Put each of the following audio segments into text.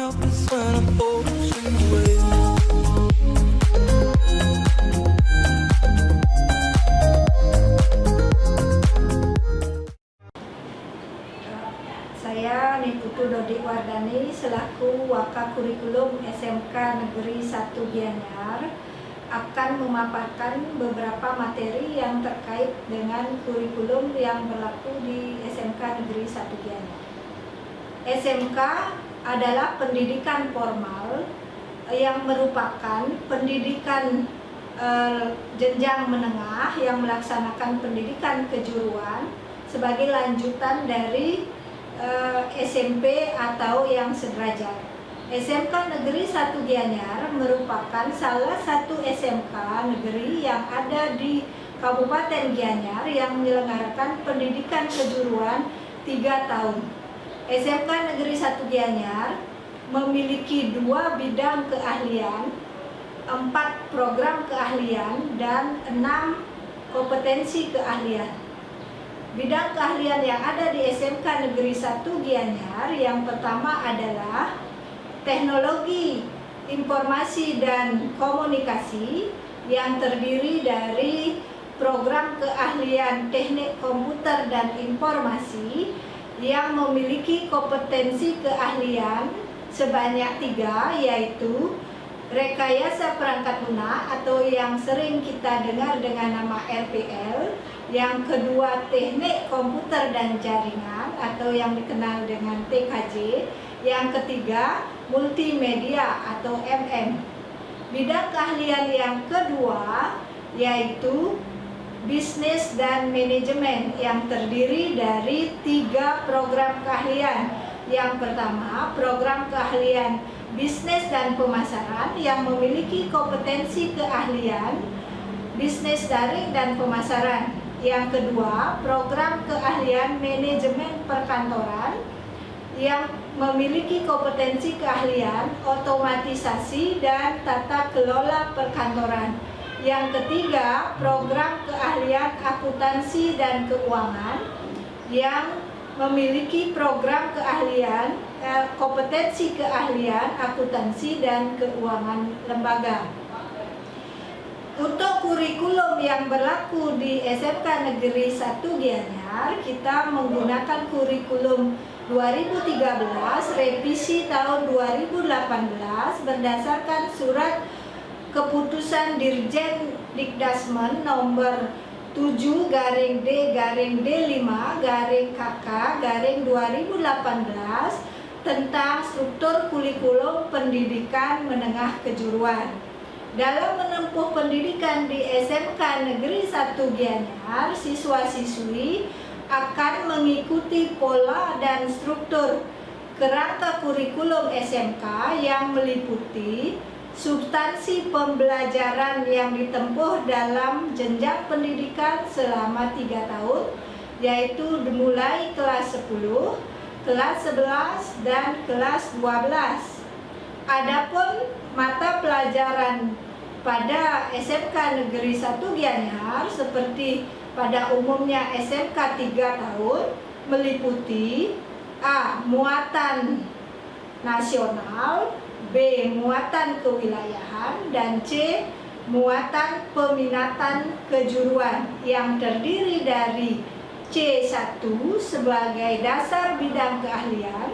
help is when I'm ocean away. Saya Niputu Dodi Wardani selaku Waka Kurikulum SMK Negeri 1 Gianyar akan memaparkan beberapa materi yang terkait dengan kurikulum yang berlaku di SMK Negeri 1 Gianyar. SMK adalah pendidikan formal yang merupakan pendidikan jenjang menengah yang melaksanakan pendidikan kejuruan sebagai lanjutan dari SMP atau yang sederajat. SMK Negeri 1 Gianyar merupakan salah satu SMK negeri yang ada di Kabupaten Gianyar yang menyelenggarakan pendidikan kejuruan 3 tahun. SMK Negeri 1 Gianyar memiliki 2 bidang keahlian, 4 program keahlian, dan 6 kompetensi keahlian. Bidang keahlian yang ada di SMK Negeri 1 Gianyar yang pertama adalah Teknologi Informasi dan Komunikasi yang terdiri dari program keahlian Teknik Komputer dan Informasi yang memiliki kompetensi keahlian sebanyak 3, yaitu Rekayasa Perangkat Lunak atau yang sering kita dengar dengan nama RPL. Yang kedua, Teknik Komputer dan Jaringan atau yang dikenal dengan TKJ. Yang ketiga, Multimedia atau MM. Bidang keahlian yang kedua yaitu Bisnis dan Manajemen yang terdiri dari 3 program keahlian. Yang pertama, program keahlian Bisnis dan Pemasaran yang memiliki kompetensi keahlian Bisnis Daring dan Pemasaran. Yang kedua, program keahlian Manajemen Perkantoran yang memiliki kompetensi keahlian Otomatisasi dan Tata Kelola Perkantoran. Yang ketiga, program keahlian Akuntansi dan Keuangan yang memiliki program keahlian kompetensi keahlian akuntansi dan keuangan lembaga. Untuk kurikulum yang berlaku di SMK Negeri 1 Gianyar, kita menggunakan kurikulum 2013 revisi tahun 2018 berdasarkan surat keputusan Dirjen Dikdasmen nomor 7-D5-KK-2018 tentang struktur kurikulum pendidikan menengah kejuruan. Dalam menempuh pendidikan di SMK Negeri 1 Gianyar, siswa-siswi akan mengikuti pola dan struktur kerangka kurikulum SMK yang meliputi substansi pembelajaran yang ditempuh dalam jenjang pendidikan selama 3 tahun, yaitu dimulai kelas 10, kelas 11, dan kelas 12. Adapun mata pelajaran pada SMK Negeri 1 Gianyar seperti pada umumnya SMK 3 tahun meliputi A. Muatan nasional, B. Muatan kewilayahan, dan C. Muatan peminatan kejuruan yang terdiri dari C1 sebagai dasar bidang keahlian,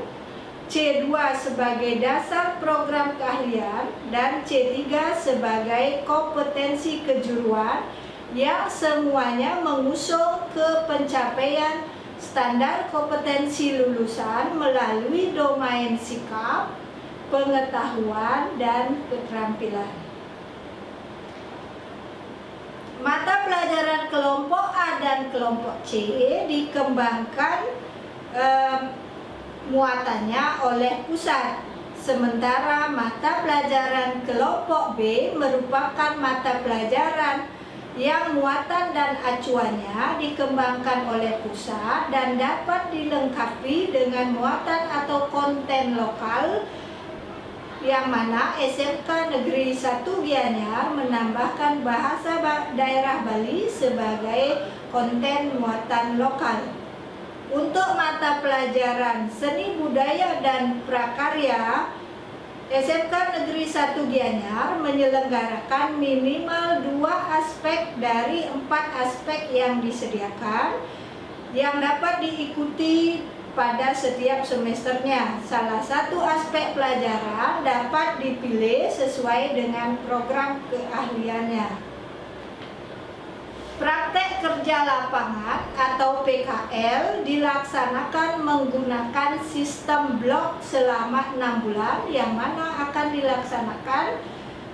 C2 sebagai dasar program keahlian, dan C3 sebagai kompetensi kejuruan yang semuanya mengusung ke pencapaian standar kompetensi lulusan melalui domain sikap, pengetahuan, dan keterampilan. Mata pelajaran kelompok A dan kelompok C dikembangkan muatannya oleh pusat, sementara mata pelajaran kelompok B merupakan mata pelajaran yang muatan dan acuannya dikembangkan oleh pusat dan dapat dilengkapi dengan muatan atau konten lokal, yang mana SMK Negeri 1 Gianyar menambahkan bahasa daerah Bali sebagai konten muatan lokal. Untuk mata pelajaran seni budaya dan prakarya SMK Negeri 1 Gianyar menyelenggarakan minimal 2 aspek dari 4 aspek yang disediakan yang dapat diikuti pada setiap semesternya. Salah satu aspek pelajaran dapat dipilih sesuai dengan program keahliannya. Praktek kerja lapangan atau PKL dilaksanakan menggunakan sistem blok selama 6 bulan yang mana akan dilaksanakan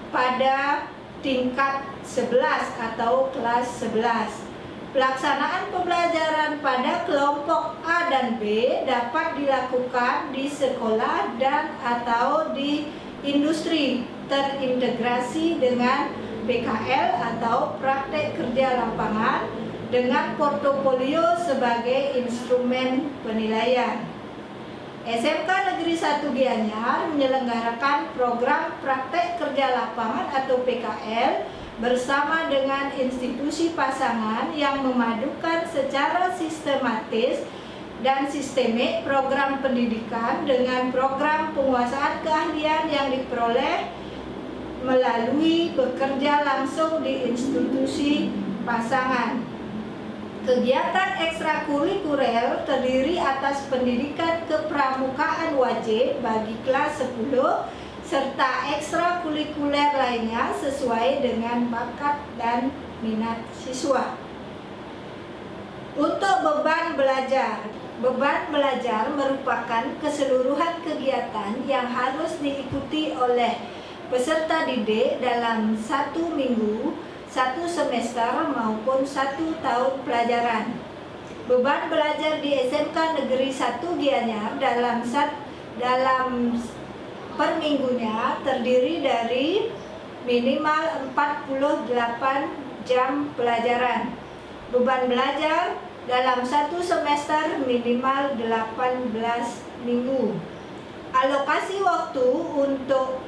pada tingkat 11 atau kelas 11. Pelaksanaan pembelajaran pada kelompok A dan B dapat dilakukan di sekolah dan atau di industri terintegrasi dengan PKL atau praktek kerja lapangan dengan portofolio sebagai instrumen penilaian. SMK Negeri 1 Gianyar menyelenggarakan program praktek kerja lapangan atau PKL bersama dengan institusi pasangan yang memadukan secara sistematis dan sistemik program pendidikan dengan program penguasaan keahlian yang diperoleh melalui bekerja langsung di institusi pasangan. Kegiatan ekstrakurikuler terdiri atas pendidikan kepramukaan wajib bagi kelas 10 serta ekstrakurikuler lainnya sesuai dengan bakat dan minat siswa. Untuk beban belajar merupakan keseluruhan kegiatan yang harus diikuti oleh peserta didik dalam 1 minggu, 1 semester maupun 1 tahun pelajaran. Beban belajar di SMK Negeri 1 Gianyar dalam per minggunya terdiri dari minimal 48 jam pelajaran. Beban belajar dalam 1 semester minimal 18 minggu. Alokasi waktu untuk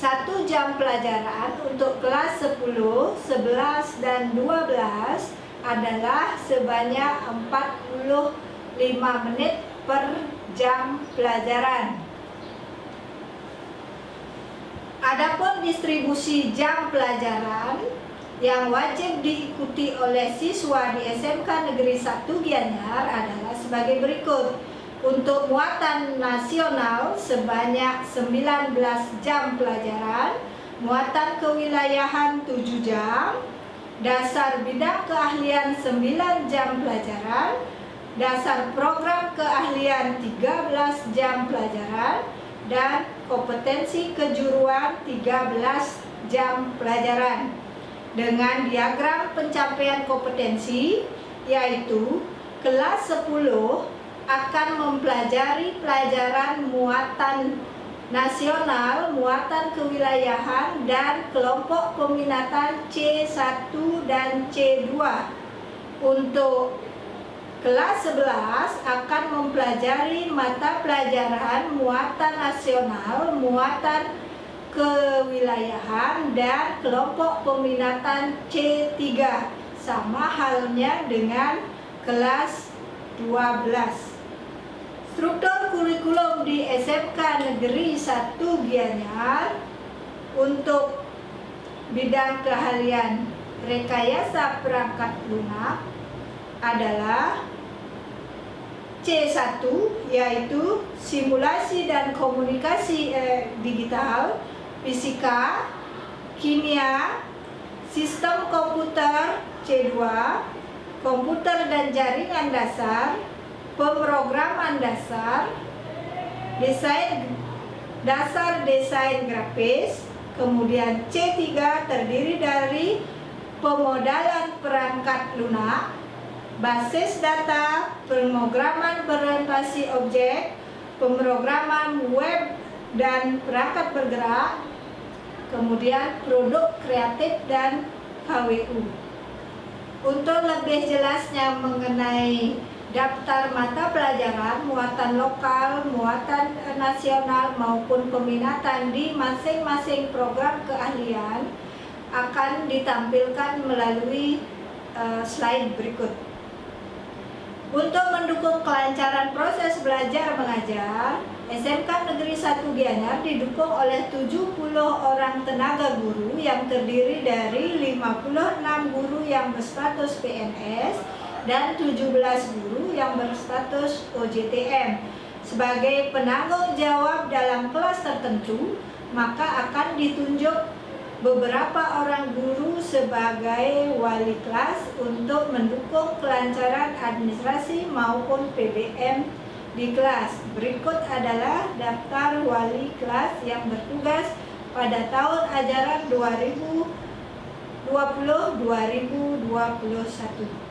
1 jam pelajaran untuk kelas 10, 11, dan 12 adalah sebanyak 45 menit per jam pelajaran. Adapun distribusi jam pelajaran yang wajib diikuti oleh siswa di SMK Negeri 1 Gianyar adalah sebagai berikut. Untuk muatan nasional sebanyak 19 jam pelajaran, muatan kewilayahan 7 jam, dasar bidang keahlian 9 jam pelajaran, dasar program keahlian 13 jam pelajaran, dan kompetensi kejuruan 13 jam pelajaran. Dengan diagram pencapaian kompetensi, yaitu kelas 10 akan mempelajari pelajaran muatan nasional, muatan kewilayahan, dan kelompok peminatan C1 dan C2. Untuk kelas 11 akan mempelajari mata pelajaran muatan nasional, muatan kewilayahan, dan kelompok peminatan C3. Sama halnya dengan kelas 12. Struktur kurikulum di SMK Negeri 1 Gianyar untuk bidang keahlian rekayasa perangkat lunak adalah C1, yaitu simulasi dan komunikasi digital, fisika, kimia, sistem komputer. C2, komputer dan jaringan dasar, pemrograman dasar, desain grafis. Kemudian C3 terdiri dari pemodalan perangkat lunak, basis data, pemrograman berorientasi objek, pemrograman web dan perangkat bergerak, kemudian produk kreatif dan KWU. Untuk lebih jelasnya mengenai daftar mata pelajaran, muatan lokal, muatan nasional maupun peminatan di masing-masing program keahlian akan ditampilkan melalui slide berikut. Untuk mendukung kelancaran proses belajar mengajar, SMK Negeri 1 Gianyar didukung oleh 70 orang tenaga guru yang terdiri dari 56 guru yang berstatus PNS dan 17 guru yang berstatus OJTM. Sebagai penanggung jawab dalam kelas tertentu, maka akan ditunjuk beberapa orang guru sebagai wali kelas untuk mendukung kelancaran administrasi maupun PBM di kelas. Berikut adalah daftar wali kelas yang bertugas pada tahun ajaran 2020-2021.